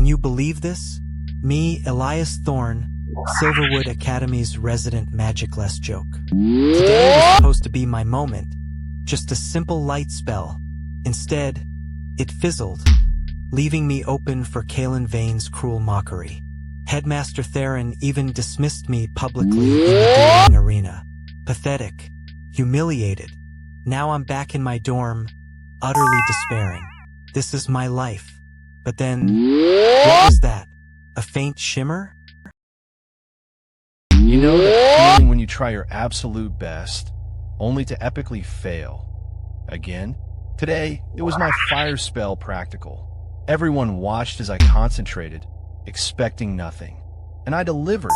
you believe this? Me, Elias Thorne, Silverwood Academy's resident magicless joke. Today was supposed to be my moment, just a simple light spell. Instead, it fizzled, leaving me open for Kalen Vane's cruel mockery. Headmaster Theron even dismissed me publicly in the dueling arena. Pathetic. Humiliated. Now I'm back in my dorm, utterly despairing. This is my life. But then, what was that? A faint shimmer? You know that feeling when you try your absolute best, only to epically fail? Again? Today, it was my fire spell practical. Everyone watched as I concentrated, expecting nothing. And I delivered,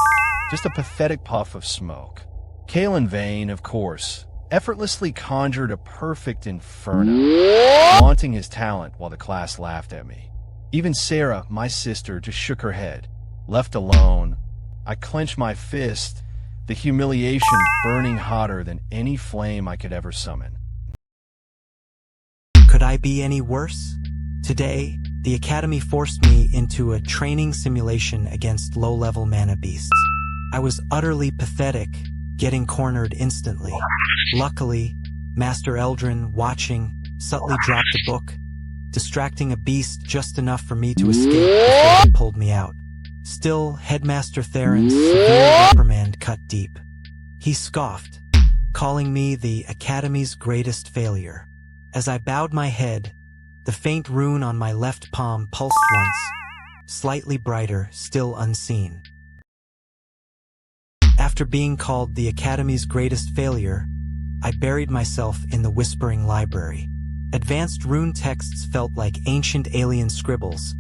just a pathetic puff of smoke. Kalen Vane, of course, effortlessly conjured a perfect inferno, flaunting his talent while the class laughed at me. Even Sarah, my sister, just shook her head. Left alone, I clenched my fist, the humiliation burning hotter than any flame I could ever summon. Could I be any worse? Today, the Academy forced me into a training simulation against low-level mana beasts. I was utterly pathetic, getting cornered instantly. Luckily, Master Eldrin, watching, subtly dropped a book, distracting a beast just enough for me to escape before he pulled me out. Still, Headmaster Theron's severe reprimand cut deep. He scoffed, calling me the Academy's greatest failure. As I bowed my head, the faint rune on my left palm pulsed once, slightly brighter, still unseen. After being called the Academy's greatest failure, I buried myself in the Whispering Library. Advanced rune texts felt like ancient alien scribbles,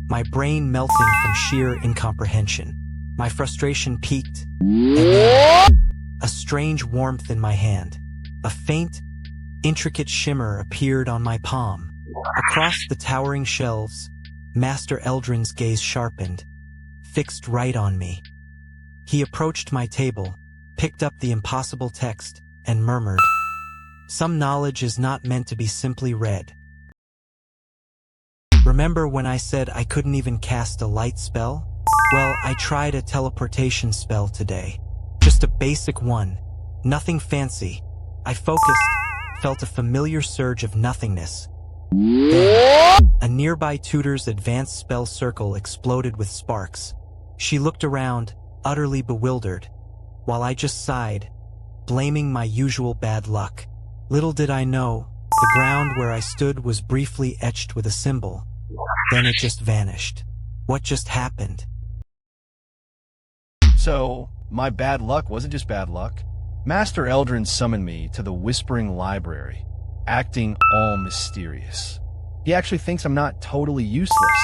my brain melting from sheer incomprehension. My frustration peaked, and then a strange warmth in my hand. A faint, intricate shimmer appeared on my palm. Across the towering shelves, Master Eldrin's gaze sharpened, fixed right on me. He approached my table, picked up the impossible text, and murmured, "Some knowledge is not meant to be simply read." Remember when I said I couldn't even cast a light spell? Well, I tried a teleportation spell today. Just a basic one. Nothing fancy. I focused, felt a familiar surge of nothingness. Then, a nearby tutor's advanced spell circle exploded with sparks. She looked around, utterly bewildered, while I just sighed, blaming my usual bad luck. Little did I know, the ground where I stood was briefly etched with a symbol. Then it just vanished. What just happened? So, my bad luck wasn't just bad luck. Master Eldrin summoned me to the Whispering Library, acting all mysterious. He actually thinks I'm not totally useless.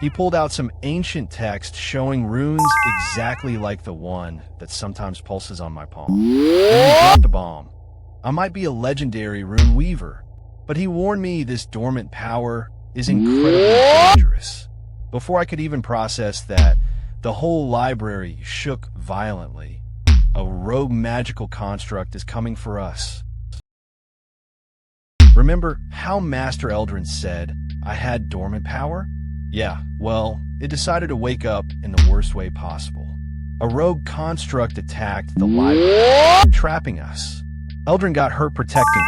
He pulled out some ancient text showing runes exactly like the one that sometimes pulses on my palm. And he dropped a bomb. I might be a legendary rune weaver, but he warned me this dormant power is incredibly dangerous. Before I could even process that, the whole library shook violently. A rogue magical construct is coming for us. Remember how Master Eldrin said I had dormant power? Yeah, well, it decided to wake up in the worst way possible. A rogue construct attacked the library, trapping us. Eldrin got hurt protecting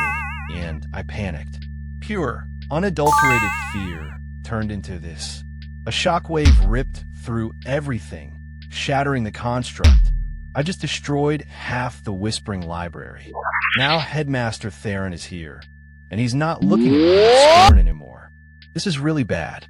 me, and I panicked. Pure, unadulterated fear turned into this. A shockwave ripped through everything, shattering the construct. I just destroyed half the Whispering Library. Now Headmaster Theron is here, and he's not looking at me with scorn anymore. This is really bad.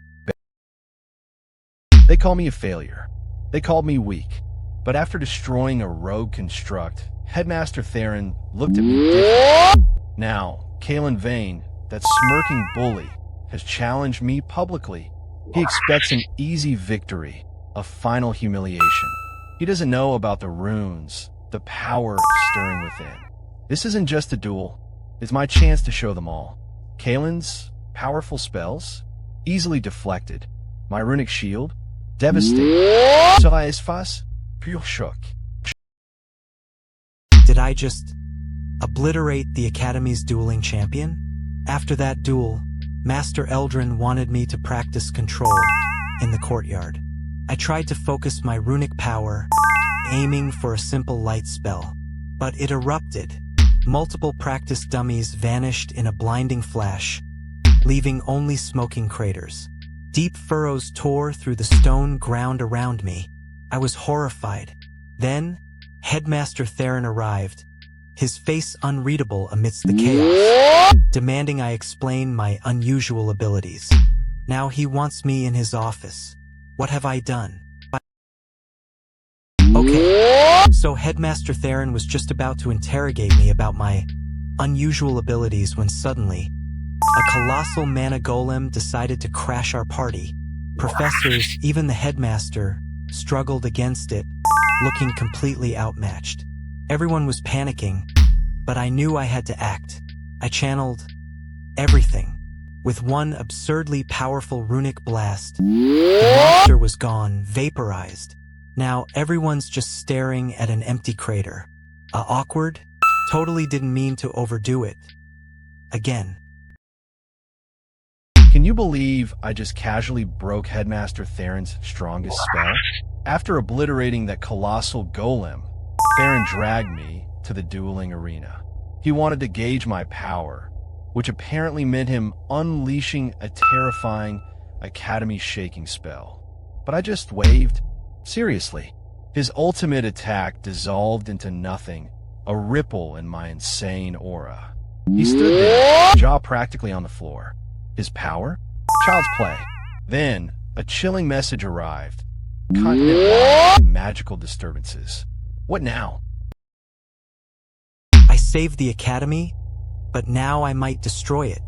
They call me a failure. They called me weak. But after destroying a rogue construct, Headmaster Theron looked at me differently. Now, Kalen Vane, that smirking bully, has challenged me publicly. He expects an easy victory, a final humiliation. He doesn't know about the runes, the power stirring within. This isn't just a duel. It's my chance to show them all. Kalen's powerful spells, easily deflected. My runic shield, devastating. Serais face, pure shock. Did I just obliterate the Academy's dueling champion? After that duel, Master Eldrin wanted me to practice control. in the courtyard. I tried to focus my runic power, aiming for a simple light spell. But it erupted. Multiple practice dummies vanished in a blinding flash, leaving only smoking craters. Deep furrows tore through the stone ground around me. I was horrified. Then, Headmaster Theron arrived, his face unreadable amidst the chaos, demanding I explain my unusual abilities. Now he wants me in his office. What have I done? Okay, so Headmaster Theron was just about to interrogate me about my unusual abilities when suddenly, a colossal mana golem decided to crash our party. Professors, even the headmaster, struggled against it, looking completely outmatched. Everyone was panicking, but I knew I had to act. I channeled everything. With one absurdly powerful runic blast, the monster was gone, vaporized. Now everyone's just staring at an empty crater. Awkward? Totally didn't mean to overdo it. Again. Can you believe I just casually broke Headmaster Theron's strongest spell? After obliterating that colossal golem, Theron dragged me to the dueling arena. He wanted to gauge my power, which apparently meant him unleashing a terrifying, academy-shaking spell. But I just waved. Seriously. His ultimate attack dissolved into nothing, a ripple in my insane aura. He stood there, jaw practically on the floor. His power? Child's play. Then, a chilling message arrived. Continent-wide magical disturbances. What now? I saved the academy, but now I might destroy it.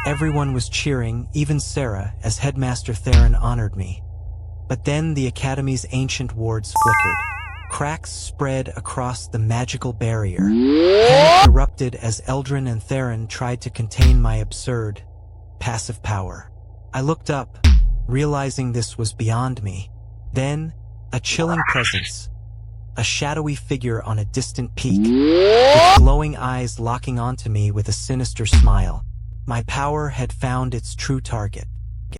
Everyone was cheering, even Sarah, as Headmaster Theron honored me. But then the academy's ancient wards flickered. Cracks spread across the magical barrier. Panic erupted as Eldrin and Theron tried to contain my absurd, passive power. I looked up, realizing this was beyond me. Then, a chilling presence. A shadowy figure on a distant peak, its glowing eyes locking onto me with a sinister smile. My power had found its true target.